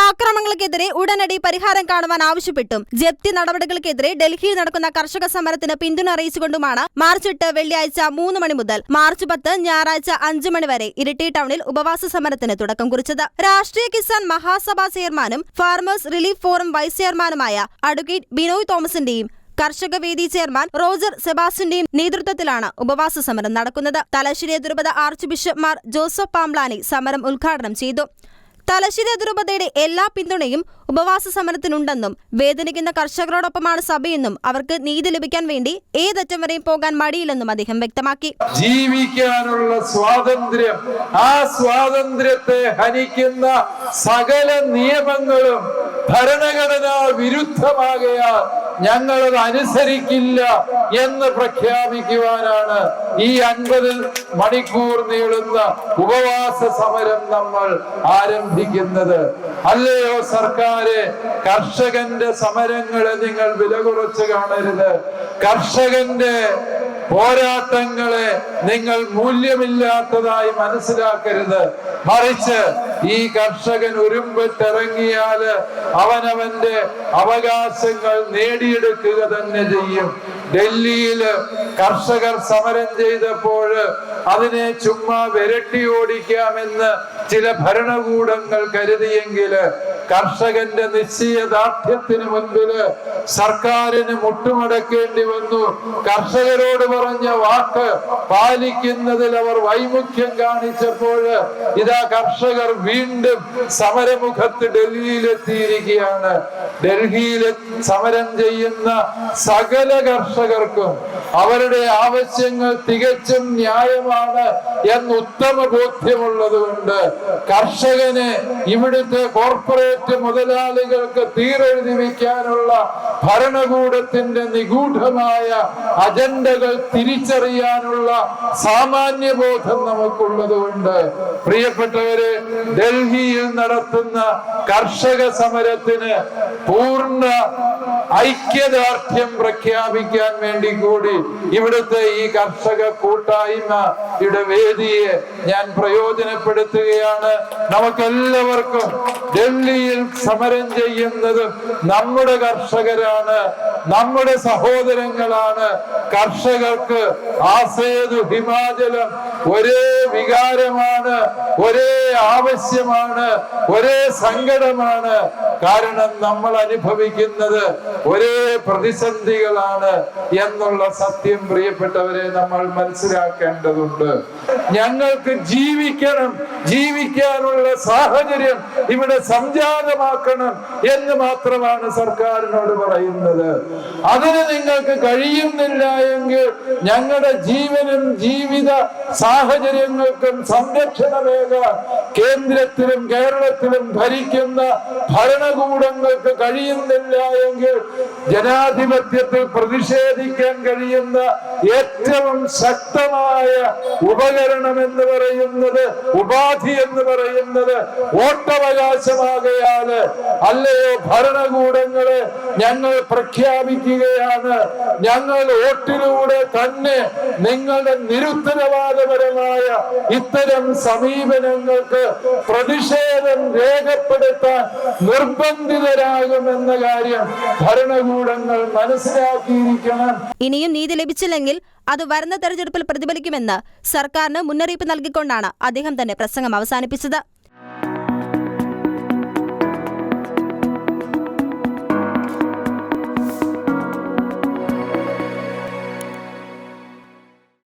ആക്രമണങ്ങൾക്കെതിരെ ഉടനടി പരിഹാരം കാണുവാൻ ആവശ്യപ്പെട്ടും ജപ്തി നടപടികൾക്കെതിരെ ഡൽഹിയിൽ നടക്കുന്ന കർഷക സമരത്തിന് പിന്തുണ അറിയിച്ചുകൊണ്ടുമാണ് മാർച്ച് 8 വെള്ളിയാഴ്ച 3 മണി മുതൽ മാർച്ച് 10 ഞായറാഴ്ച 5 മണി വരെ ഇരിട്ടി ടൗണിൽ ഉപവാസ സമരത്തിന് തുടക്കം കുറിച്ചത്. രാഷ്ട്രീയ കിസാൻ മഹാസഭ ചെയർമാനും ഫാർമേഴ്സ് റിലീഫ് ഫോറം വൈസ് ചെയർമാനുമായ അഡ്വക്കേറ്റ് ബിനോയ് തോമസിന്റെയും കർഷക വേദി ചെയർമാൻ റോജർ സെബാസ്റ്റിന്റെയും നേതൃത്വത്തിലാണ് ഉപവാസ സമരം നടക്കുന്നത്. തലശ്ശേരി അതിരൂപത arch bishop Mar Joseph Pamplany സമരം ഉദ്ഘാടനം ചെയ്തു. തലശ്ശേരി അതിരൂപതയുടെ എല്ലാ പിന്തുണയും ഉപവാസ സമരത്തിനുണ്ടെന്നും വേദനിക്കുന്ന കർഷകരോടൊപ്പമാണ് സഭയെന്നും അവർക്ക് നീതി ലഭിക്കാൻ വേണ്ടി ഏതറ്റം വരെയും പോകാൻ മടിയില്ലെന്നും അദ്ദേഹം വ്യക്തമാക്കി. ജീവിക്കാനുള്ള സ്വാതന്ത്ര്യം, ആ സ്വാതന്ത്ര്യത്തെ ഹനിക്കുന്ന സകല നിയമങ്ങളും ഭരണഘടനാ വിരുദ്ധമാകയാൽ ഞങ്ങളത് അനുസരിക്കില്ല എന്ന് പ്രഖ്യാപിക്കുവാനാണ് ഈ 50 മണിക്കൂർ നീളുന്ന ഉപവാസ സമരം നമ്മൾ ആരംഭിക്കുന്നത്. അല്ലയോ സർക്കാരെ, കർഷകന്റെ സമരങ്ങളെ നിങ്ങൾ വില കുറച്ച് കാണരുത്. കർഷകന്റെ പോരാട്ടങ്ങളെ നിങ്ങൾ മൂല്യമില്ലാത്തതായി മനസ്സിലാക്കരുത്. മറിച്ച് ഈ കർഷകൻ ഉരുമ്പിട്ടിറങ്ങിയാല് അവനവന്റെ അവകാശങ്ങൾ നേടിയെടുക്കുക തന്നെ ചെയ്യും. ഡൽഹിയില് കർഷകർ സമരം ചെയ്തപ്പോൾ അതിനെ ചുമ്മാ വിരട്ടി ഓടിക്കാമെന്ന് ചില ഭരണകൂടങ്ങൾ കരുതിയെങ്കില് കർഷകന്റെ നിശ്ചയദാർഢ്യത്തിന് മുൻപില് സർക്കാരിന് മുട്ടുമടക്കേണ്ടി വന്നു. കർഷകരോട് പറഞ്ഞ വാക്ക് പാലിക്കുന്നതിൽ അവർ വൈമുഖ്യം കാണിച്ചപ്പോൾ ഇതാ കർഷകർ വീണ്ടും സമരമുഖത്ത് ഡൽഹിയിലെത്തിയിരിക്കുകയാണ്. ഡൽഹിയിൽ സമരം ചെയ്യുന്ന സകല കർഷകർക്കും അവരുടെ ആവശ്യങ്ങൾ തികച്ചും ന്യായമാണ് എന്ന് ഉത്തമ ബോധ്യമുള്ളത് കൊണ്ട് കർഷകനെ ഇവിടുത്തെ കോർപ്പറേറ്റ് മുതലാളികൾക്ക് തീരെഴുതി വയ്ക്കാനുള്ള ഭരണകൂടത്തിന്റെ നിഗൂഢമായ അജണ്ടകൾ തിരിച്ചറിയാനുള്ള സാമാന്യബോധം നമുക്കുള്ളത് കൊണ്ട് പ്രിയപ്പെട്ടവരെ, ഡൽഹിയിൽ നടത്തുന്ന കർഷക സമരത്തിന് പൂർണ്ണ ഐക്യദാർഢ്യം പ്രഖ്യാപിക്കാൻ വേണ്ടി കൂടി ഇവിടുത്തെ ഈ കർഷക കൂട്ടായ്മയുടെ വേദിയെ ഞാൻ പ്രയോജനപ്പെടുത്തുകയാണ്. നമുക്കെല്ലാവർക്കും ഡൽഹിയിൽ സമരം ചെയ്യുന്നതും നമ്മുടെ കർഷകരാണ്, നമ്മുടെ സഹോദരങ്ങളാണ്. കർഷകർക്ക് ആസേതു ഹിമാചലം ഒരേ വികാരമാണ്, ഒരേ ആവശ്യമാണ്, ഒരേ സങ്കടമാണ്. കാരണം നമ്മൾ അനുഭവിക്കുന്നത് ഒരേ പ്രതിസന്ധികളാണ് എന്നുള്ള സത്യം പ്രിയപ്പെട്ടവരെ നമ്മൾ മനസ്സിലാക്കേണ്ടതുണ്ട്. ഞങ്ങൾക്ക് ജീവിക്കണം, ജീവിക്കാനുള്ള സാഹചര്യം ഇവിടെ സംജാതമാക്കണം എന്ന് മാത്രമാണ് സർക്കാരിനോട് പറയുന്നത്. അതിന് നിങ്ങൾക്ക് കഴിയുന്നില്ല എങ്കിൽ ഞങ്ങളുടെ ജീവനും ജീവിത സാഹചര്യങ്ങൾക്കും സംരക്ഷണമേകാൻ കേന്ദ്രത്തിലും കേരളത്തിലും ഭരിക്കുന്ന ഭരണകൂടങ്ങൾക്ക് കഴിയുന്നില്ല എങ്കിൽ ജനാധിപത്യത്തിൽ പ്രതിഷേധിക്കാൻ കഴിയുന്ന ഏറ്റവും ശക്തമായ ഉപകരണം എന്ന് പറയുന്നത്, ഉപാധി എന്ന് പറയുന്നത് വോട്ടവകാശമാകയാല് അല്ലയോ ഭരണകൂടങ്ങളെ ഞങ്ങൾ പ്രഖ്യാപിക്കുകയാണ്. ഞങ്ങൾ വോട്ടിലൂടെ തന്നെ നിങ്ങളുടെ നിരുത്തരവാദപരമായ ഇത്തരം സമീപനങ്ങൾക്ക് പ്രതിഷേധം രേഖപ്പെടുത്താൻ നിർബന്ധിതരാകുമെന്ന കാര്യം ഭരണകൂടങ്ങൾ മനസ്സിലാക്കിയിരിക്കണം. ഇനിയും നീതി ലഭിച്ചില്ലെങ്കിൽ അത് വരുന്ന തെരഞ്ഞെടുപ്പിൽ പ്രതിഫലിക്കുമെന്ന് സർക്കാരിന് മുന്നറിയിപ്പ് നൽകിക്കൊണ്ടാണ് അദ്ദേഹം തന്നെ പ്രസംഗം അവസാനിപ്പിച്ചത്.